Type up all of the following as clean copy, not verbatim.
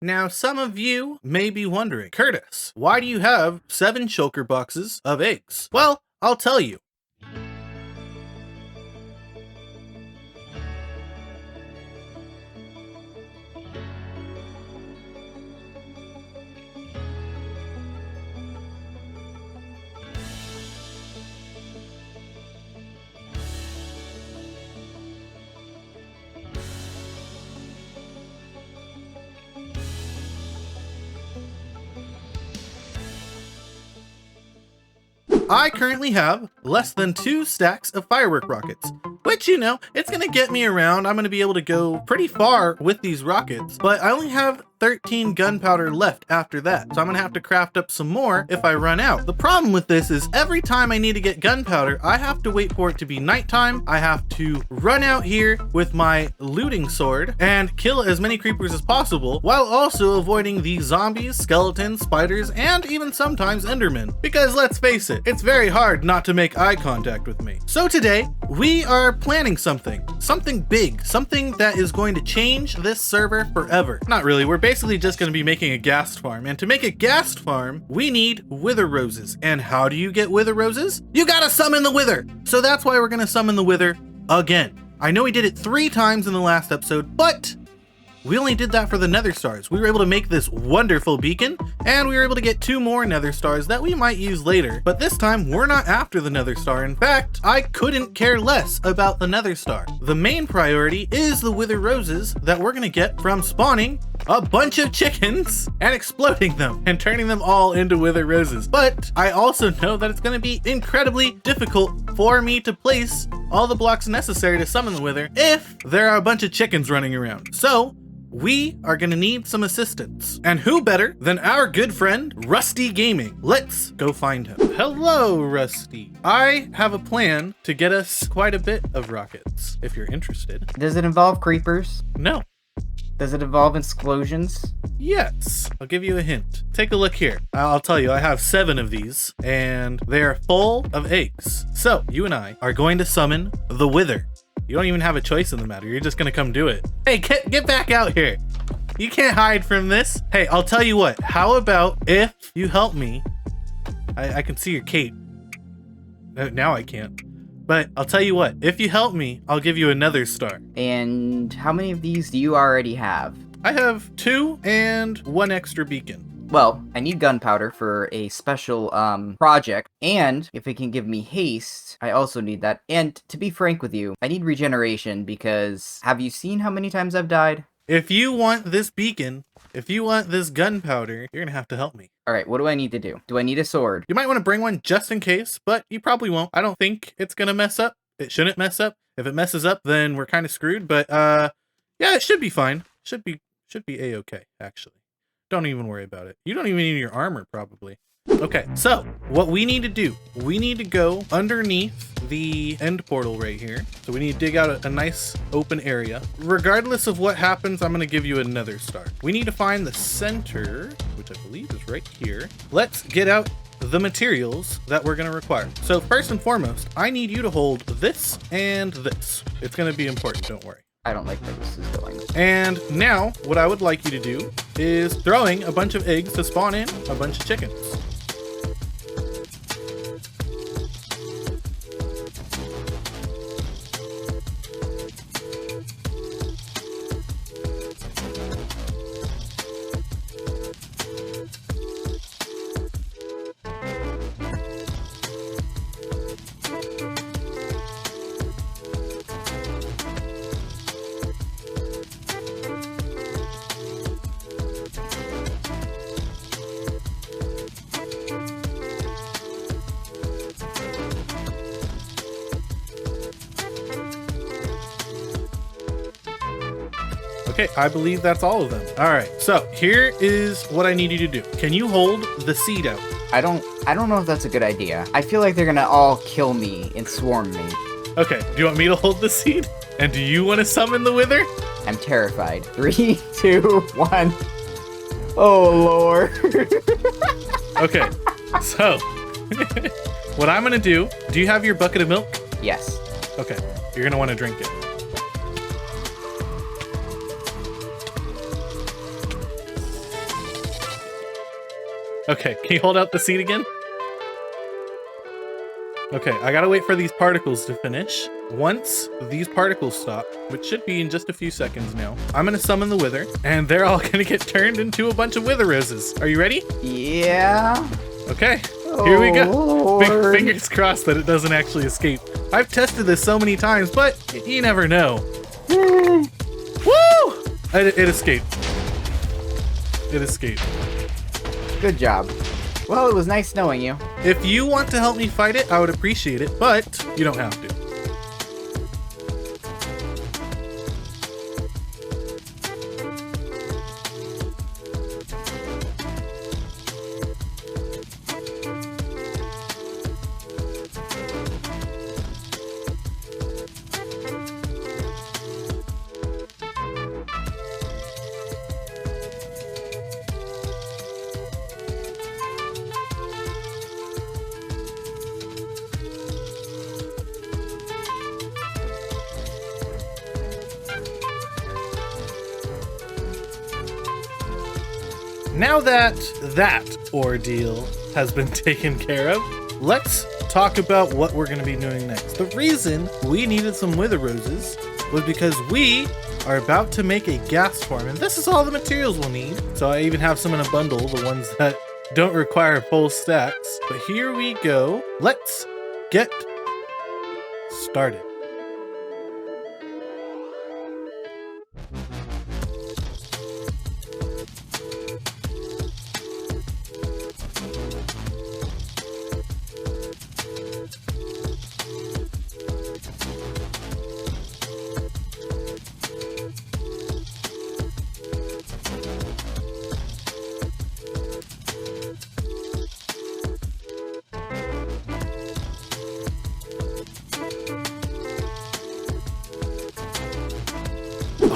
Now, some of you may be wondering, Curtis, why do you have 7 shulker boxes of eggs? Well, I'll tell you. I currently have less than 2 stacks of firework rockets, which, you know, it's gonna get me around. I'm gonna be able to go pretty far with these rockets, but I only have 13 gunpowder left after that, so I'm gonna have to craft up some more if I run out. The problem with this is every time I need to get gunpowder, I have to wait for it to be nighttime. I have to run out here with my looting sword and kill as many creepers as possible, while also avoiding the zombies, skeletons, spiders, and even sometimes endermen. Because let's face it, it's very hard not to make eye contact with me. So today, we are planning something big, something that is going to change this server forever. Not really, we're basically just going to be making a ghast farm, and to make a ghast farm, we need wither roses. And how do you get wither roses? You gotta summon the wither! So that's why we're gonna summon the wither again. I know we did it 3 times in the last episode, but we only did that for the nether stars. We were able to make this wonderful beacon, and we were able to get 2 more nether stars that we might use later. But this time, we're not after the nether star. In fact, I couldn't care less about the nether star. The main priority is the wither roses that we're gonna get from spawning a bunch of chickens and exploding them and turning them all into wither roses. But I also know that it's gonna be incredibly difficult for me to place all the blocks necessary to summon the wither if there are a bunch of chickens running around. So we are gonna need some assistance. And who better than our good friend, Rusty Gaming? Let's go find him. Hello, Rusty. I have a plan to get us quite a bit of rockets, if you're interested. Does it involve creepers? No. Does it involve explosions? Yes. I'll give you a hint. Take a look here. I'll tell you, I have 7 of these, and they are full of eggs. So, you and I are going to summon the wither. You don't even have a choice in the matter. You're just gonna come do it. Hey, get back out here. You can't hide from this. Hey, I'll tell you what. How about if you help me? I can see your cape. Now I can't. But I'll tell you what. If you help me, I'll give you another star. And how many of these do you already have? I have 2 and 1 extra beacon. Well, I need gunpowder for a special project, and if it can give me haste, I also need that. And to be frank with you, I need regeneration because have you seen how many times I've died? If you want this beacon, if you want this gunpowder, you're gonna have to help me. All right, what do I need to do? Do I need a sword? You might want to bring one just in case, but you probably won't. I don't think it's gonna mess up. It shouldn't mess up. If it messes up, then we're kind of screwed, but yeah, it should be fine. Should be a-okay, actually. Don't even worry about it. You don't even need your armor, probably. Okay, so what we need to do, we need to go underneath the end portal right here. So we need to dig out a nice open area. Regardless of what happens, I'm gonna give you another star. We need to find the center, which I believe is right here. Let's get out the materials that we're gonna require. So first and foremost, I need you to hold this and this. It's gonna be important, don't worry. I don't like where this is going. And now, what I would like you to do is throwing a bunch of eggs to spawn in a bunch of chickens. Okay, I believe that's all of them. All right, so here is what I need you to do. Can you hold the seed out? I don't know if that's a good idea. I feel like they're gonna all kill me and swarm me. Okay, do you want me to hold the seed? And do you want to summon the wither? I'm terrified. 3, 2, 1. Oh, Lord. Okay, so what I'm gonna do you have your bucket of milk? Yes. Okay, you're gonna want to drink it. Okay, can you hold out the seed again? Okay, I gotta wait for these particles to finish. Once these particles stop, which should be in just a few seconds now, I'm gonna summon the Wither, and they're all gonna get turned into a bunch of Wither Roses. Are you ready? Yeah. Okay, here we go. Lord. Fingers crossed that it doesn't actually escape. I've tested this so many times, but you never know. Woo! It escaped. It escaped. Good job. Well, it was nice knowing you. If you want to help me fight it, I would appreciate it, but you don't have to. Now that ordeal has been taken care of, let's talk about what we're going to be doing next. The reason we needed some Wither Roses was because we are about to make a gas farm, and this is all the materials we'll need. So I even have some in a bundle, the ones that don't require full stacks. But here we go. Let's get started.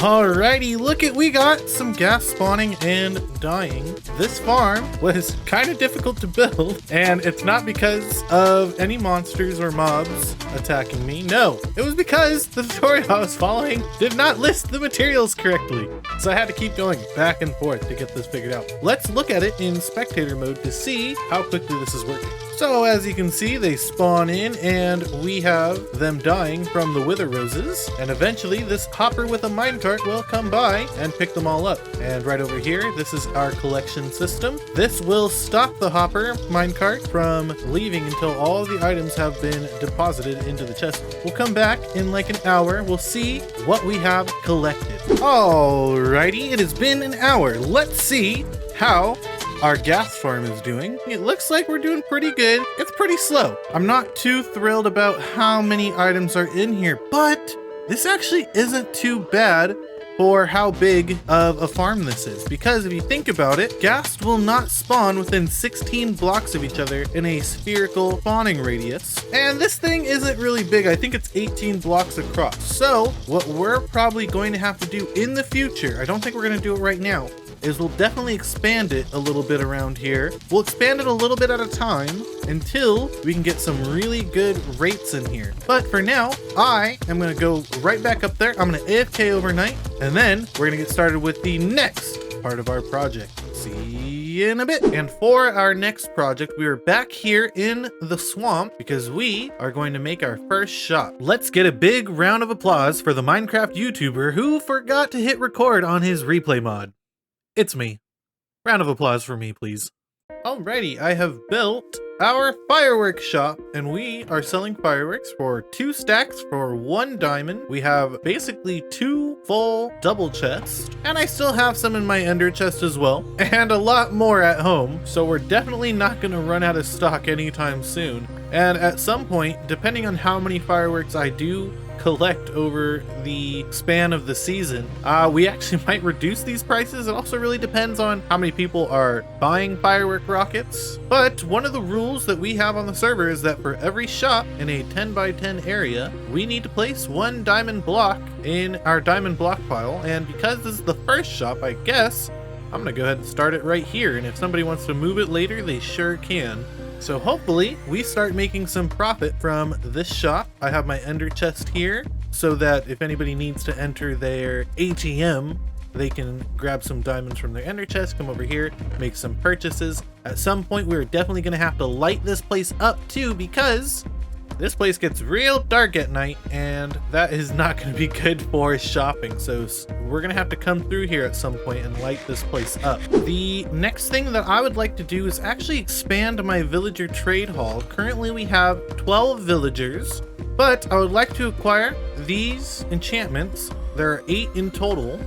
Alrighty, we got some gas spawning and dying. This farm was kind of difficult to build, and it's not because of any monsters or mobs attacking me. No, it was because the tutorial I was following did not list the materials correctly. So I had to keep going back and forth to get this figured out. Let's look at it in spectator mode to see how quickly this is working. So as you can see, they spawn in and we have them dying from the Wither Roses. And eventually this hopper with a minecart will come by and pick them all up. And right over here, this is our collection system. This will stop the hopper minecart from leaving until all the items have been deposited into the chest. We'll come back in like an hour. We'll see what we have collected. Alrighty, it has been an hour. Let's see how our gas farm is doing. It looks like we're doing pretty good. It's pretty slow. I'm not too thrilled about how many items are in here, but this actually isn't too bad for how big of a farm this is, because if you think about it, ghast will not spawn within 16 blocks of each other in a spherical spawning radius, and this thing isn't really big. I think it's 18 blocks across. So what we're probably going to have to do in the future, I don't think we're going to do it right now, is we'll definitely expand it a little bit around here. We'll expand it a little bit at a time until we can get some really good rates in here. But for now, I am gonna go right back up there. I'm gonna AFK overnight, and then we're gonna get started with the next part of our project. See you in a bit. And for our next project, we are back here in the swamp because we are going to make our first shop. Let's get a big round of applause for the Minecraft YouTuber who forgot to hit record on his replay mod. It's me. Round of applause for me, please. Alrighty, I have built our fireworks shop, and we are selling fireworks for 2 stacks for 1 diamond. We have basically 2 full double chests, and I still have some in my ender chest as well, and a lot more at home, so we're definitely not going to run out of stock anytime soon. And at some point, depending on how many fireworks I do collect over the span of the season, we actually might reduce these prices. It also really depends on how many people are buying firework rockets. But one of the rules that we have on the server is that for every shop in a 10 by 10 area, we need to place 1 diamond block in our diamond block pile. And because this is the first shop, I guess I'm gonna go ahead and start it right here. And if somebody wants to move it later, they sure can. So hopefully we start making some profit from this shop. I have my ender chest here so that if anybody needs to enter their ATM they can grab some diamonds from their ender chest, come over here, make some purchases. At some point, we're definitely going to have to light this place up too, because this place gets real dark at night, and that is not going to be good for shopping. So we're going to have to come through here at some point and light this place up. The next thing that I would like to do is actually expand my villager trade hall. Currently we have 12 villagers, but I would like to acquire these enchantments. There are 8 in total,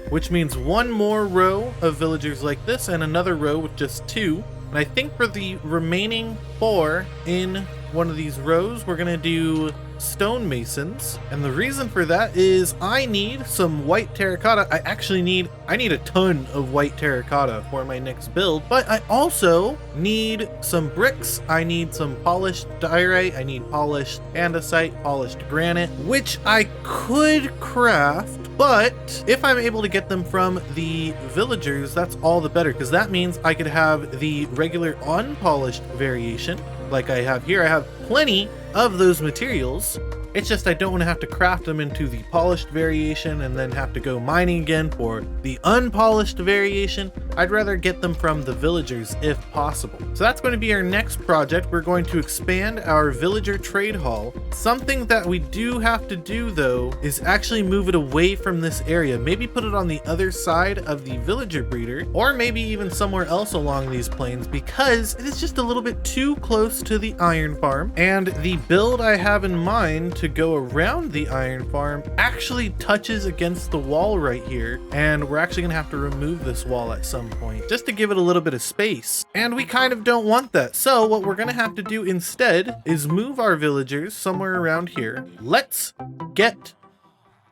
which means one more row of villagers like this and another row with just 2. And I think for the remaining 4 in one of these rows, we're gonna do stonemasons. And the reason for that is I need some white terracotta. I need a ton of white terracotta for my next build, but I also need some bricks. I need some polished diorite. I need polished andesite, polished granite, which I could craft. But if I'm able to get them from the villagers, that's all the better, because that means I could have the regular unpolished variation like I have here. I have plenty of those materials. It's just I don't want to have to craft them into the polished variation and then have to go mining again for the unpolished variation. I'd rather get them from the villagers if possible. So that's going to be our next project. We're going to expand our villager trade hall. Something that we do have to do though is actually move it away from this area. Maybe put it on the other side of the villager breeder, or maybe even somewhere else along these plains, because it is just a little bit too close to the iron farm. And the build I have in mind to go around the iron farm actually touches against the wall right here, and we're actually gonna have to remove this wall at some point just to give it a little bit of space, and we kind of don't want that. So what we're gonna have to do instead is move our villagers somewhere around here. Let's get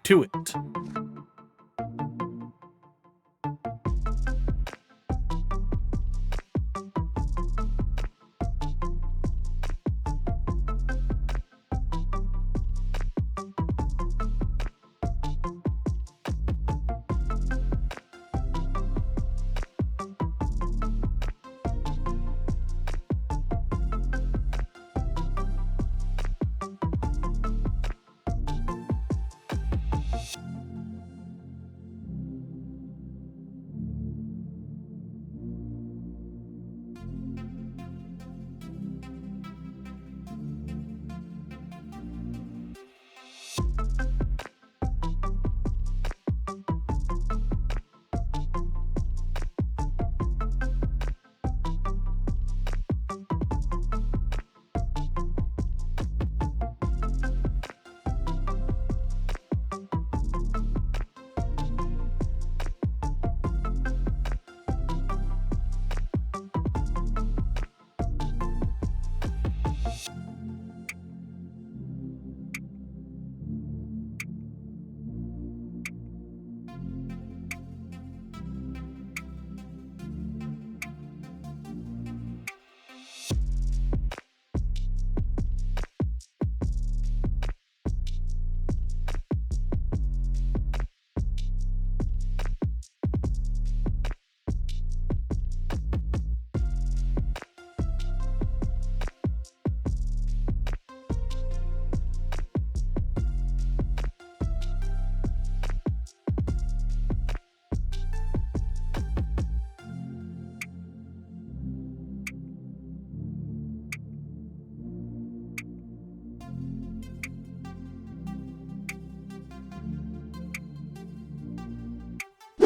to it.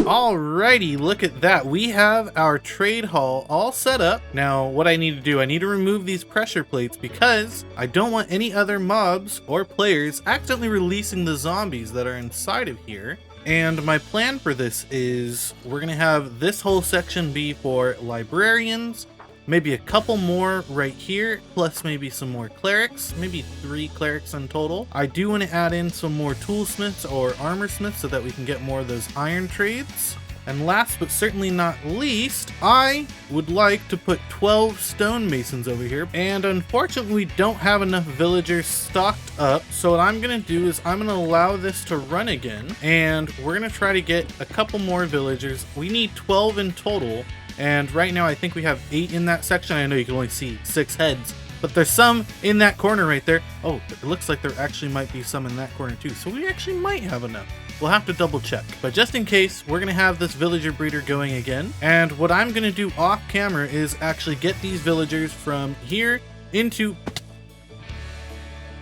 Alrighty, look at that. We have our trade hall all set up. Now, what I need to do, I need to remove these pressure plates because I don't want any other mobs or players accidentally releasing the zombies that are inside of here. And my plan for this is we're gonna have this whole section be for librarians, maybe a couple more right here, plus maybe some more clerics, maybe 3 clerics in total. I do want to add in some more toolsmiths or armorsmiths so that we can get more of those iron trades. And last but certainly not least, I would like to put 12 stonemasons over here. And unfortunately, we don't have enough villagers stocked up. So what I'm going to do is I'm going to allow this to run again. And we're going to try to get a couple more villagers. We need 12 in total. And right now I think we have 8 in that section. I know you can only see 6 heads, but there's some in that corner right there. Oh, it looks like there actually might be some in that corner too. So we actually might have enough. We'll have to double check. But just in case, we're going to have this villager breeder going again. And what I'm going to do off camera is actually get these villagers from here into...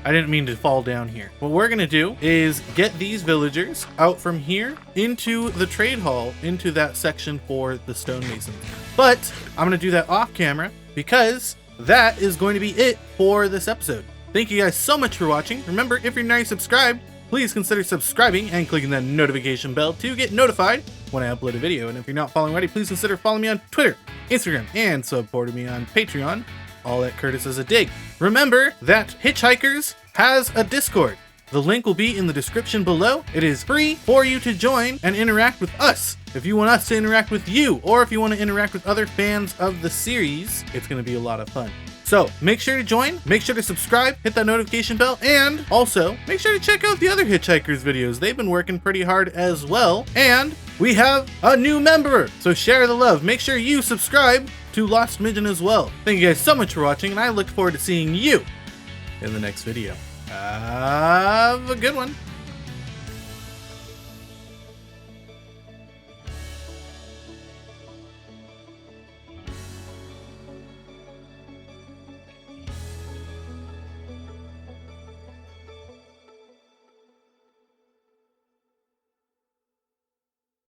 I didn't mean to fall down here. What we're going to do is get these villagers out from here into the trade hall, into that section for the stonemasons. But I'm going to do that off camera because that is going to be it for this episode. Thank you guys so much for watching. Remember, if you're not subscribed, please consider subscribing and clicking that notification bell to get notified when I upload a video. And if you're not following already, please consider following me on Twitter, Instagram, and supporting me on Patreon, all at CurtisDoesADig. Remember that Hitchhikers has a Discord. The link will be in the description below. It is free for you to join and interact with us. If you want us to interact with you, or if you want to interact with other fans of the series, it's going to be a lot of fun. So make sure to join, make sure to subscribe, hit that notification bell, and also make sure to check out the other Hitchhikers videos. They've been working pretty hard as well. And we have a new member, so share the love. Make sure you subscribe to Lost Midgen as well. Thank you guys so much for watching, and I look forward to seeing you in the next video. Have a good one.